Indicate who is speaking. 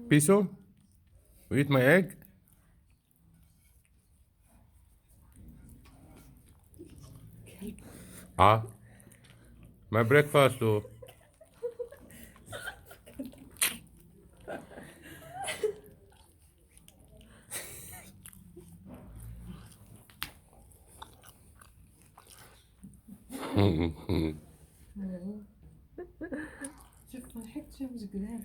Speaker 1: Piso, you eat my egg? Ah, my breakfast though.
Speaker 2: شوف ضحكت شوف كذا